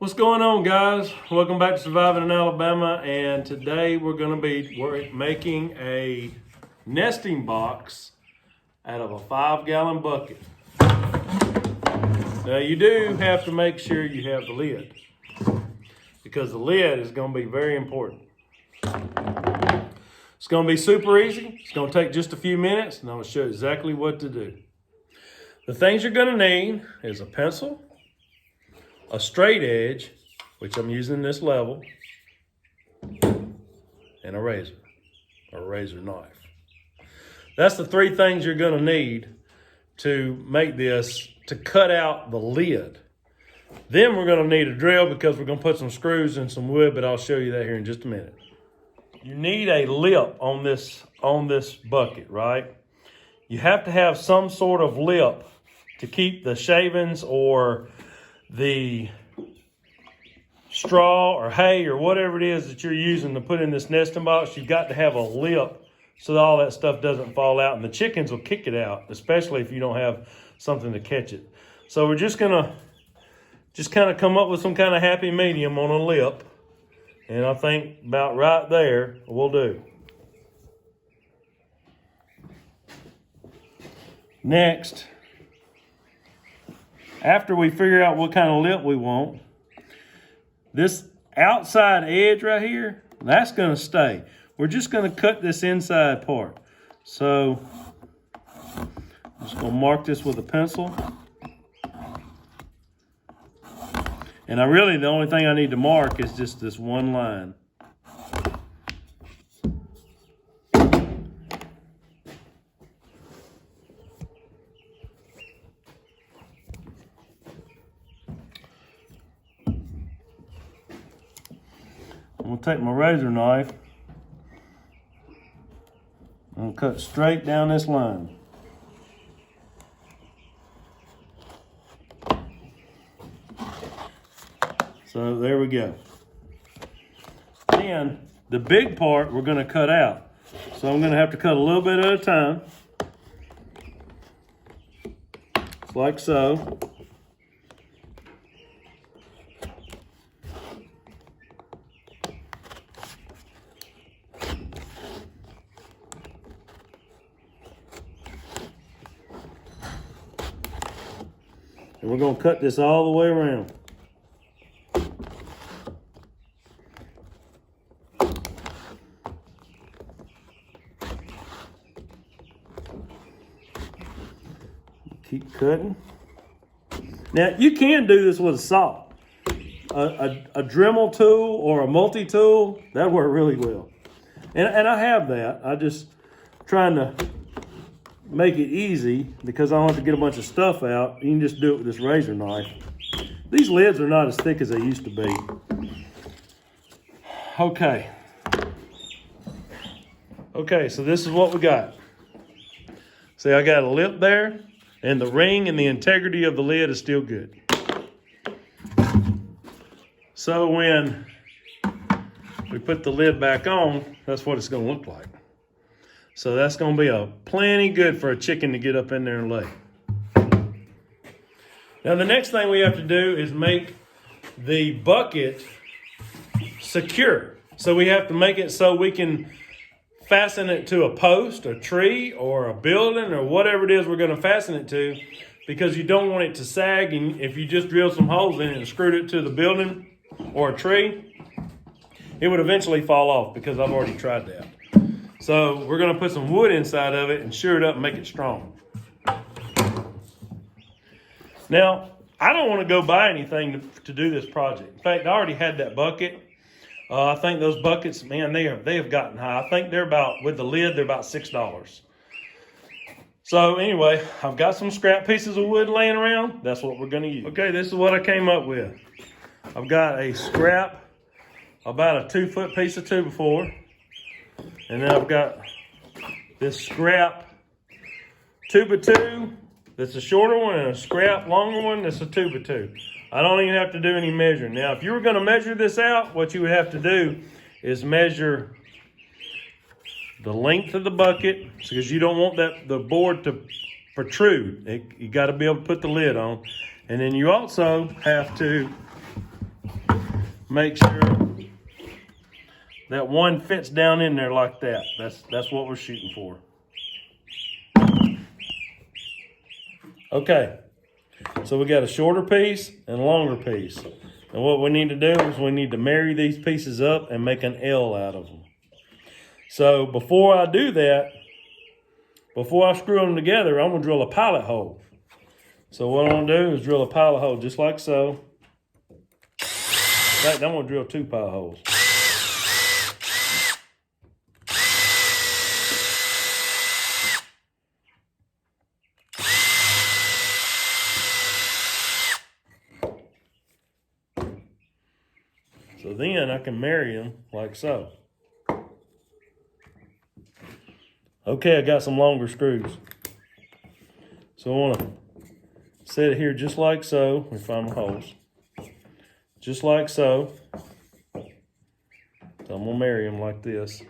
What's going on, guys? Welcome back to Surviving in Alabama, and today we're making a nesting box out of a 5-gallon bucket. Now you do have to make sure you have the lid, because the lid is going to be very important. It's going to be super easy. It's going to take just a few minutes, and I'm going to show you exactly what to do. The things you're going to need is a pencil, a straight edge, which I'm using this level, and a razor or a razor knife. That's the three things you're going to need to make this, to cut out the lid. Then we're going to need a drill because we're going to put some screws and some wood, but I'll show you that here in just a minute. You need a lip on this bucket, right? You have to have some sort of lip to keep the shavings or the straw or hay or whatever it is that you're using to put in this nesting box. You've got to have a lip so that all that stuff doesn't fall out, and the chickens will kick it out, especially if you don't have something to catch it. So we're just gonna kind of come up with some kind of happy medium on a lip, and I think about right there will do. Next, after we figure out what kind of lip we want, this outside edge right here, that's going to stay. We're just going to cut this inside part. So I'm just going to mark this with a pencil. And the only thing I need to mark is just this one line. I'm going to take my razor knife and cut straight down this line. So there we go. Then the big part we're going to cut out. So I'm going to have to cut a little bit at a time. Like so. And we're going to cut this all the way around. Keep cutting. Now, you can do this with a saw. A Dremel tool or a multi-tool, that work really well. And I have that. I just trying to make it easy because I don't have to get a bunch of stuff out. You can just do it with this razor knife. These lids are not as thick as they used to be. Okay, so this is what we got. See, I got a lip there, and the ring and the integrity of the lid is still good. So when we put the lid back on, that's what it's going to look like. So that's going to be plenty good for a chicken to get up in there and lay. Now the next thing we have to do is make the bucket secure. So we have to make it so we can fasten it to a post, a tree, or a building, or whatever it is we're going to fasten it to, because you don't want it to sag. And if you just drill some holes in it and screwed it to the building or a tree, it would eventually fall off, because I've already tried that. So we're going to put some wood inside of it and sure it up and make it strong. Now, I don't want to go buy anything to do this project. In fact, I already had that bucket. I think those buckets, man, they have gotten high. I think they're about, with the lid, they're about $6. So anyway, I've got some scrap pieces of wood laying around. That's what we're going to use. Okay, this is what I came up with. I've got a scrap, about a 2-foot piece of 2x4. And then I've got this scrap 2x2 that's a shorter one, and a scrap longer one that's a 2x2. I don't even have to do any measuring. Now, if you were going to measure this out, what you would have to do is measure the length of the bucket, because you don't want the board to protrude. You got to be able to put the lid on. And then you also have to make sure that one fits down in there like that. That's what we're shooting for. Okay, so we got a shorter piece and a longer piece. And what we need to do is we need to marry these pieces up and make an L out of them. So before I do that, before I screw them together, I'm gonna drill a pilot hole. So what I'm gonna do is drill a pilot hole just like so. In fact, I'm gonna drill 2 pilot holes. So then I can marry them like so. Okay, I got some longer screws. So I want to set it here just like so. Let me find my holes. Just like so. So I'm going to marry them like this.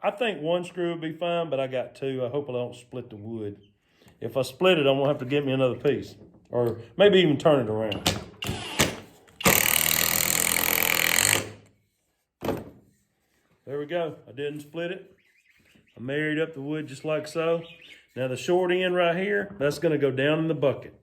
I think 1 screw would be fine, but I got 2. I hope I don't split the wood. If I split it, I'm gonna have to get me another piece, or maybe even turn it around. There we go. I didn't split it. I married up the wood just like so. Now the short end right here, that's gonna go down in the bucket.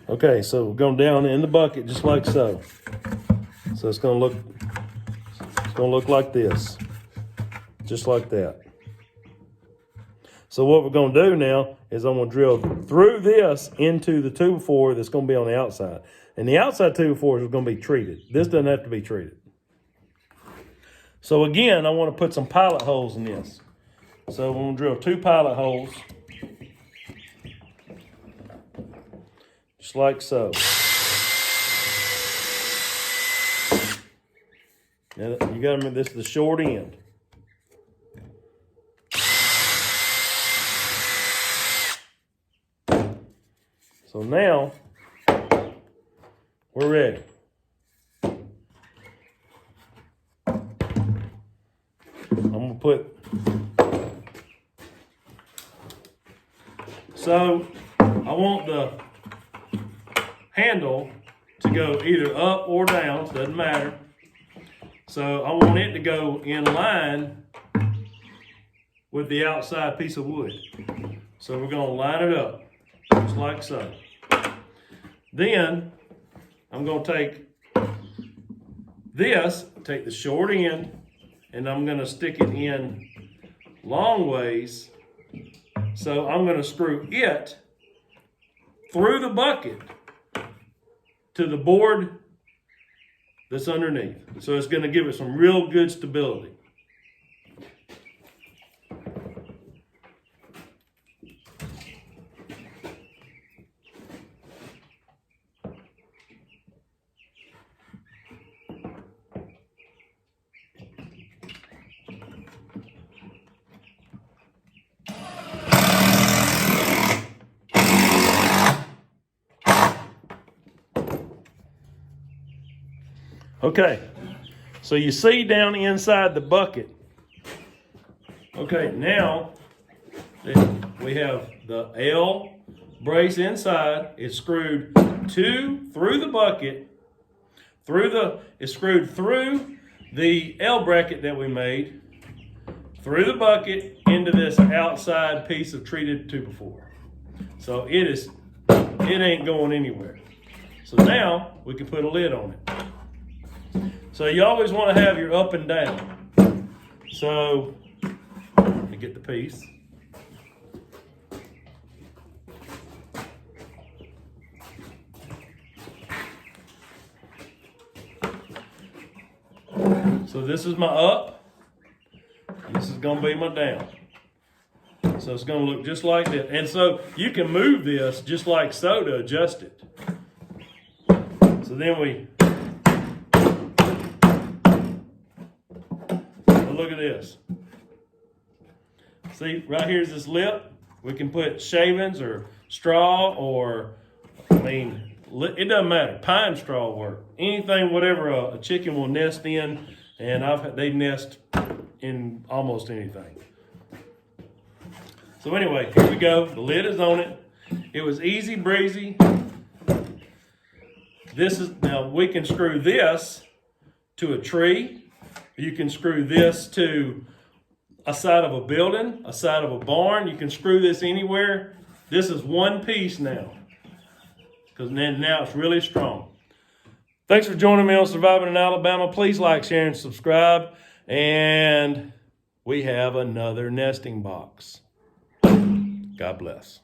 Okay, so we're going down in the bucket just like so. So it's gonna look like this, just like that. So what we're gonna do now is I'm gonna drill through this into the 2x4 that's gonna be on the outside. And the outside 2x4 is gonna be treated. This doesn't have to be treated. So again, I wanna put some pilot holes in this. So we're gonna drill 2 pilot holes, just like so. Now you gotta remember, this is the short end. So now we're ready. I'm gonna put, so I want the handle to go either up or down, doesn't matter. So I want it to go in line with the outside piece of wood. So we're gonna line it up, just like so. Then I'm gonna take this, take the short end, and I'm gonna stick it in long ways. So I'm gonna screw it through the bucket to the board that's underneath. So it's gonna give it some real good stability. Okay, so you see down inside the bucket. Okay, now we have the L brace inside. It's screwed through the bucket, it's screwed through the L bracket that we made, through the bucket into this outside piece of treated 2x4. So it ain't going anywhere. So now we can put a lid on it. So you always want to have your up and down. So let me get the piece. So this is my up, and this is going to be my down. So it's going to look just like this. And so you can move this just like so to adjust it. So then look at this. See, right here's this lip. We can put shavings or straw or, I mean, it doesn't matter. Pine straw will work. Anything, whatever a chicken will nest in, and they nest in almost anything. So anyway, here we go. The lid is on it. It was easy breezy. Now we can screw this to a tree. You can screw this to a side of a building, a side of a barn. You can screw this anywhere. This is one piece now, because now it's really strong. Thanks for joining me on Surviving in Alabama. Please like, share, and subscribe. And we have another nesting box. God bless.